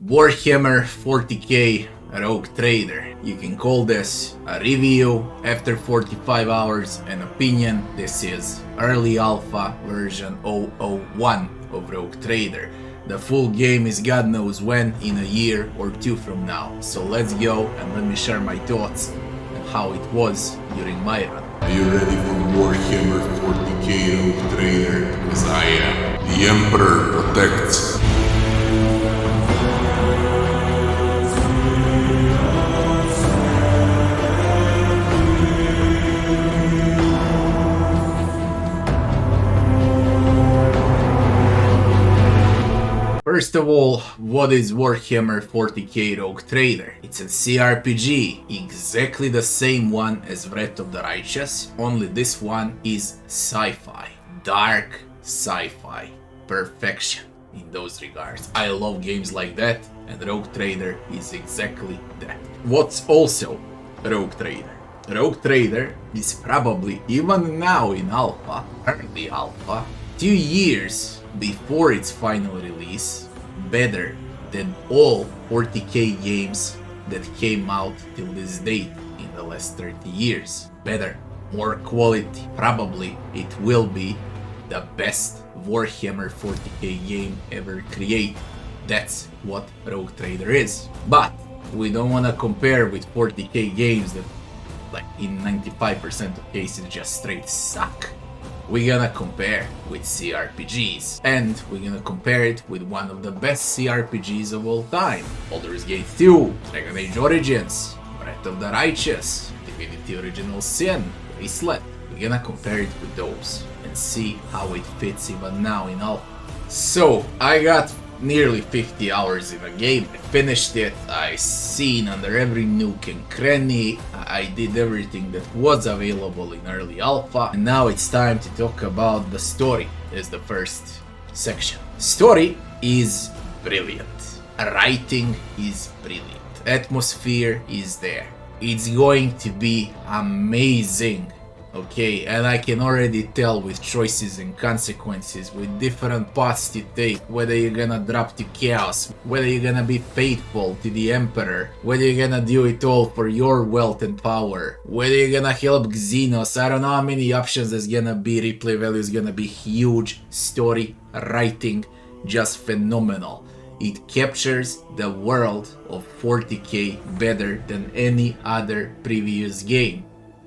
Warhammer 40K Rogue Trader. You can call this a review after 45 hours, an opinion. This is early alpha version 001 of Rogue Trader. The full game is God knows when, in a year or two from now. So let's go and let me share my thoughts and how it was during my run. Are you ready for Warhammer 40K Rogue Trader? Because I am. The Emperor protects. First of all, what is Warhammer 40K Rogue Trader? It's a cRPG, exactly the same one as Wrath of the Righteous, only this one is sci-fi. Dark sci-fi. Perfection in those regards. I love games like that, and Rogue Trader is exactly that. What's also Rogue Trader? Rogue Trader is probably, even now in alpha, early alpha, 2 years before its final release, better than all 40k games that came out till this date in the last 30 years. Better, more quality. Probably it will be the best Warhammer 40k game ever created. That's what Rogue Trader is. But we don't want to compare with 40k games that, like, in 95% of cases just straight suck. We're gonna compare with cRPGs, and we're gonna compare it with one of the best cRPGs of all time. Baldur's Gate 2, Dragon Age Origins, Wrath of the Righteous, Divinity Original Sin, Wasteland. We're gonna compare it with those and see how it fits even now in alpha. So, I got nearly 50 hours in a game. I finished it, I seen under every nook and cranny, I did everything that was available in early alpha, and now it's time to talk about the story as the first section. Story is brilliant. Writing is brilliant. Atmosphere is there. It's going to be amazing. Okay, and I can already tell with choices and consequences, with different paths to take, whether you're gonna drop to chaos, whether you're gonna be faithful to the Emperor, whether you're gonna do it all for your wealth and power, whether you're gonna help Xenos. I don't know how many options there's gonna be. Replay value is gonna be huge. Story, writing, just phenomenal. It captures the world of 40k better than any other previous game.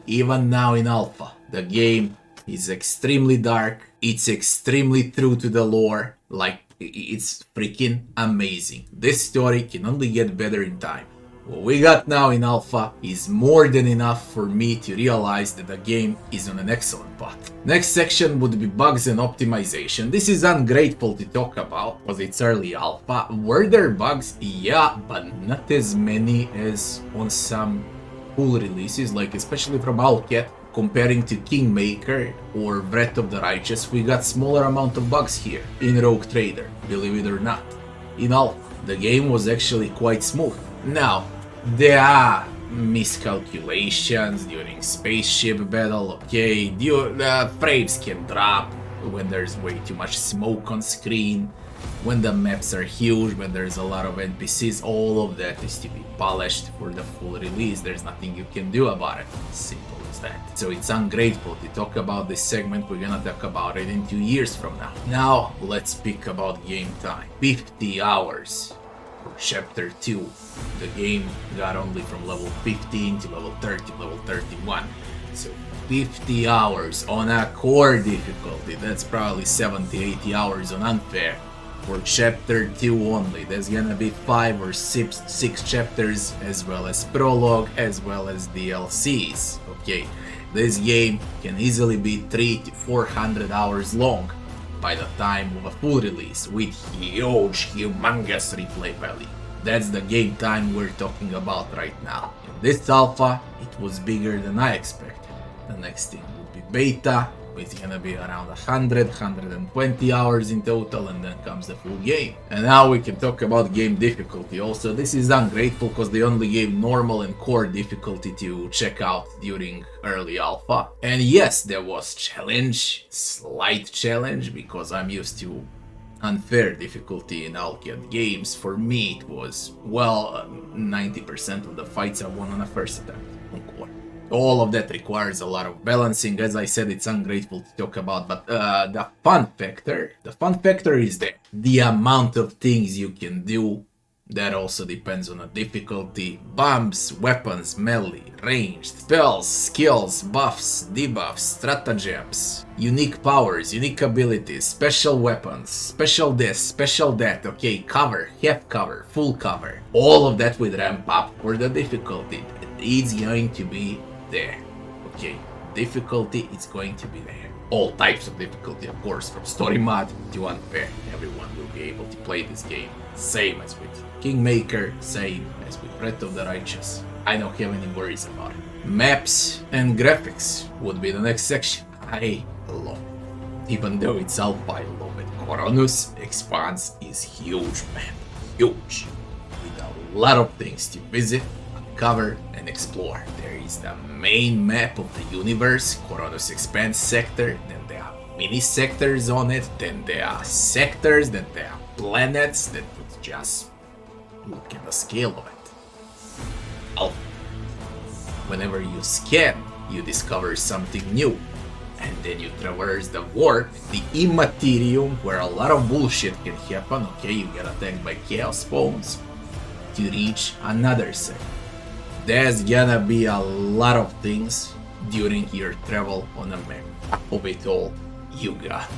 Even now in alpha, the game is extremely dark, it's extremely true to the lore, like, it's freaking amazing. This story can only get better in time. What we got now in alpha is more than enough for me to realize that the game is on an excellent path. Next section would be bugs and optimization. This is ungrateful to talk about because it's early alpha. Were there bugs? Yeah, but not as many as on some full releases, like especially from Alcat. Comparing to Kingmaker or Wrath of the Righteous, we got smaller amount of bugs here in Rogue Trader, believe it or not. In Alpha, the game was actually quite smooth. Now, there are miscalculations during spaceship battle, okay, the frames can drop when there's way too much smoke on screen, when the maps are huge, when there's a lot of NPCs. All of that is to be polished for the full release. There's nothing you can do about it. Simple as that. So it's ungrateful to talk about this segment. We're gonna talk about it in 2 years from now. Now, let's speak about game time. 50 hours for chapter 2. The game got only from level 15 to level 30, level 31. So 50 hours on a core difficulty. That's probably 70-80 hours on unfair. For chapter 2 only. There's gonna be 5 or 6 chapters, as well as prologue, as well as DLCs. Okay, this game can easily be 300 to 400 hours long by the time of a full release, with huge, humongous replay value. That's the game time we're talking about right now. In this alpha, it was bigger than I expected. The next thing would be beta. It's gonna be around 120 hours in total, and then comes the full game. And now we can talk about game difficulty also. This is ungrateful because they only gave normal and core difficulty to check out during early alpha. And yes, there was challenge, slight challenge, because I'm used to unfair difficulty in Alkiad games. For me, it was, well, 90% of the fights I won on a first attempt on core. All of that requires a lot of balancing. As I said, it's ungrateful to talk about, but the fun factor is there. The amount of things you can do, that also depends on the difficulty. Bombs, weapons, melee, ranged, spells, skills, buffs, debuffs, stratagems, unique powers, unique abilities, special weapons, special this, special that, okay, cover, half cover, full cover. All of that will ramp up for the difficulty. It's going to be there, okay? Difficulty is going to be there. All types of difficulty, of course, from story mode to unfair. Everyone will be able to play this game. Same as with Kingmaker, same as with Breath of the Righteous. I don't have any worries about it. Maps and graphics would be the next section. I love it. Even though it's alpha, I love it. Koronus Expanse is huge, man. Huge. With a lot of things to visit, uncover, and explore. There is the main map of the universe, Koronus Expanse sector, then there are mini sectors on it, then there are sectors, then there are planets that would just look at the scale of it. Whenever you scan, you discover something new, and then you traverse the warp, the Imperium, where a lot of bullshit can happen. Okay, you get attacked by chaos spawns to reach another sector. There's gonna be a lot of things during your travel on a map. Of it all, you got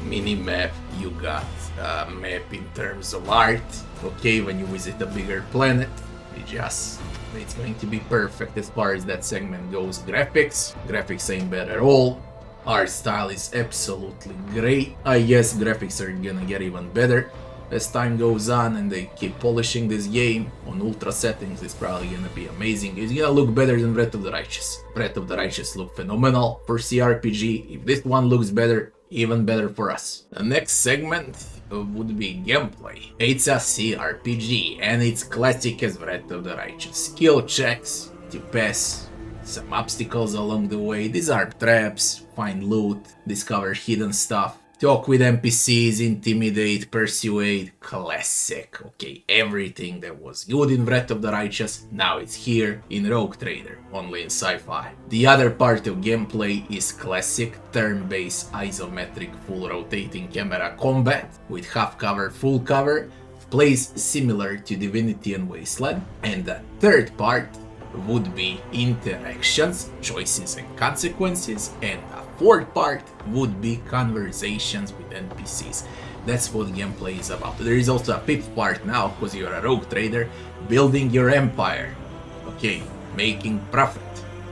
mini-map, you got a map in terms of art. Okay, when you visit a bigger planet, it's going to be perfect as far as that segment goes. Graphics ain't bad at all. Art style is absolutely great. I guess graphics are gonna get even better as time goes on and they keep polishing this game on ultra settings. It's probably gonna be amazing. It's gonna look better than Breath of the Righteous. Breath of the Righteous looked phenomenal for cRPG. If this one looks better, even better for us. The next segment would be gameplay. It's a cRPG and it's classic as Breath of the Righteous. Skill checks to pass, some obstacles along the way, disarm traps, find loot, discover hidden stuff, talk with NPCs, intimidate, persuade, classic. Okay, everything that was good in Breath of the Righteous, now it's here in Rogue Trader, only in sci-fi. The other part of gameplay is classic turn-based isometric full rotating camera combat with half cover, full cover, plays similar to Divinity and Wasteland. And the third part would be interactions, choices and consequences, and the fourth part would be conversations with NPCs. That's what gameplay is about. There is also a fifth part now, because you're a rogue trader, building your empire. Okay, making profit,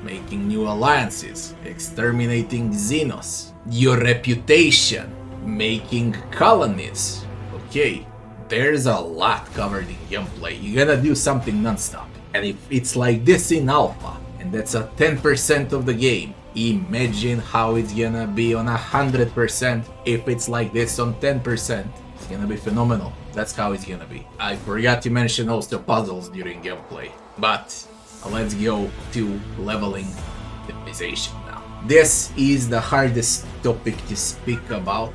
making new alliances, exterminating Xenos, your reputation, making colonies. Okay, there's a lot covered in gameplay. You're gonna do something non-stop. And if it's like this in alpha, and that's a 10% of the game, imagine how it's gonna be on 100%. If it's like this on 10%, it's gonna be phenomenal. That's how it's gonna be. I forgot to mention also puzzles during gameplay, but let's go to leveling Itemisation now. This is the hardest topic to speak about.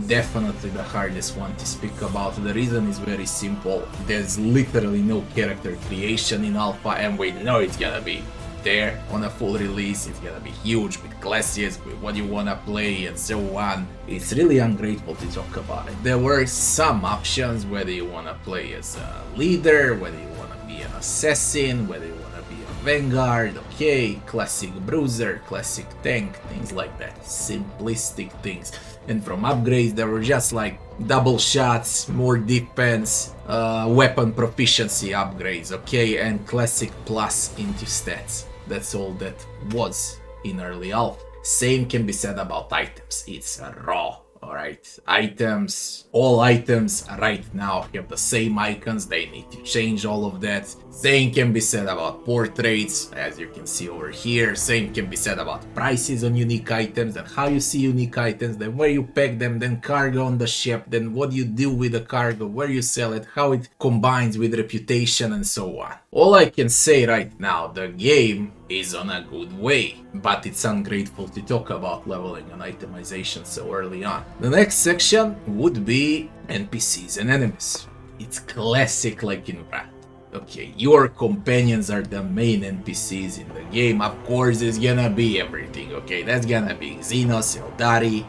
Definitely the hardest one to speak about. The reason is very simple. There's literally no character creation in alpha, and we know it's gonna be there on a full release. It's gonna be huge with classes, with what you wanna play and so on. It's really ungrateful to talk about it. There were some options, whether you wanna play as a leader, whether you wanna be an assassin, whether you wanna be a vanguard, okay, classic bruiser, classic tank, things like that. Simplistic things. And from upgrades, there were just like double shots, more defense, weapon proficiency upgrades, okay, and classic plus into stats. That's all that was in early alpha. Same can be said about items. It's raw, alright? Items, all items right now have the same icons. They need to change all of that. Same can be said about portraits, as you can see over here. Same can be said about prices on unique items and how you see unique items, then where you pack them, then cargo on the ship, then what you do with the cargo, where you sell it, how it combines with reputation and so on. All I can say right now, the game is on a good way, but it's ungrateful to talk about leveling and itemization so early on. The next section would be NPCs and enemies. It's classic like in Wrath. Okay, your companions are the main NPCs in the game. Of course, it's gonna be everything, okay? That's gonna be Xenos, Eldari,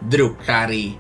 Drukhari,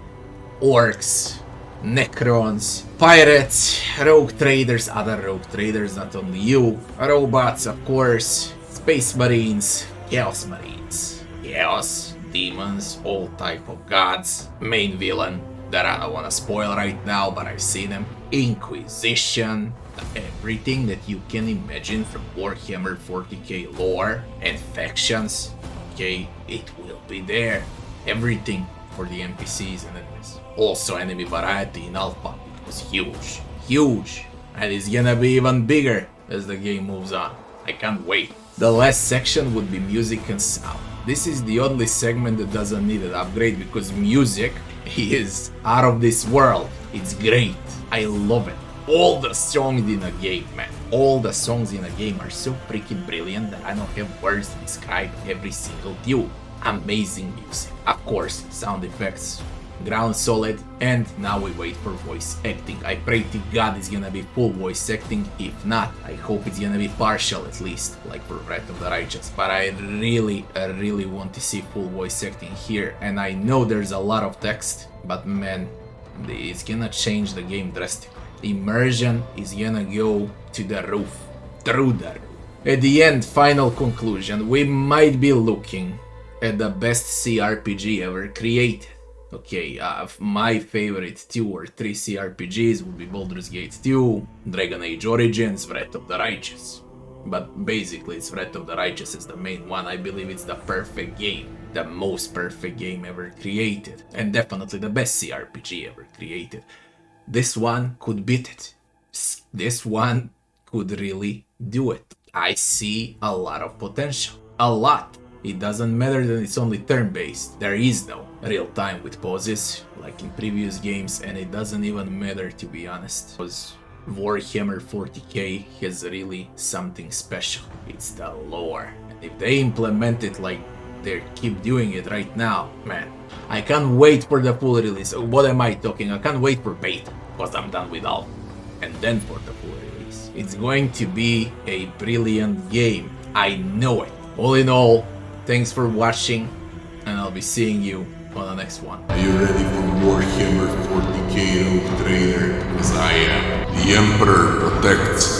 Orcs, Necrons, Pirates, Rogue Traders, other Rogue Traders, not only you, Robots, of course, Space Marines, Chaos Marines, Chaos, Demons, all type of gods, main villain that I don't wanna spoil right now, but I've seen him, Inquisition, everything that you can imagine from Warhammer 40k lore and factions, okay, it will be there. Everything for the NPCs and enemies. Also enemy variety in Alpha was huge, huge, and it's gonna be even bigger as the game moves on. I can't wait. The last section would be music and sound. This is the only segment that doesn't need an upgrade because music is out of this world. It's great. I love it. All the songs in a game, man. All the songs in a game are so freaking brilliant that I don't have words to describe every single tune. Amazing music. Of course, sound effects, ground solid, and now we wait for voice acting. I pray to God it's gonna be full voice acting. If not, I hope it's gonna be partial at least, like for Wrath of the Righteous. But I really want to see full voice acting here. And I know there's a lot of text, but man, it's gonna change the game drastically. Immersion is gonna go to the roof, through the roof. At the end, final conclusion, we might be looking at the best cRPG ever created. Okay, my favorite 2 or 3 cRPGs would be Baldur's Gate 2, Dragon Age Origins, Wrath of the Righteous. But basically it's Wrath of the Righteous is the main one. I believe it's the perfect game, the most perfect game ever created, and definitely the best cRPG ever created. This one could beat it. This one could really do it. I see a lot of potential. A lot. It doesn't matter that it's only turn-based. There is no real time with pauses like in previous games, and it doesn't even matter, to be honest, because Warhammer 40k has really something special. It's the lore. And if they implement it like they keep doing it right now, man, I can't wait for the full release. What am I talking? I can't wait for beta, because I'm done with Alpha. And then for the full release. It's going to be a brilliant game. I know it. All in all, thanks for watching, and I'll be seeing you on the next one. Are you ready for Warhammer 40k Rogue Trader? Because I am. The Emperor protects.